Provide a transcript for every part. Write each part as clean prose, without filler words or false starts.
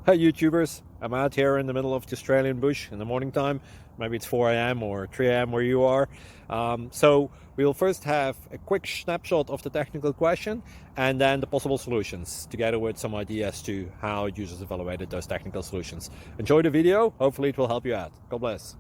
Hi YouTubers, I'm out here in the middle of the Australian bush in the morning time. Maybe it's 4 a.m. or 3 a.m. where you are. So we'll first have a quick snapshot of the technical question and then the possible solutions, together with some ideas to how users evaluated those technical solutions. Enjoy the video, hopefully it will help you out. God bless.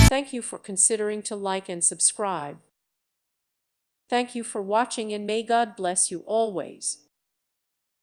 Thank you for considering to like and subscribe. Thank you for watching and may God bless you always.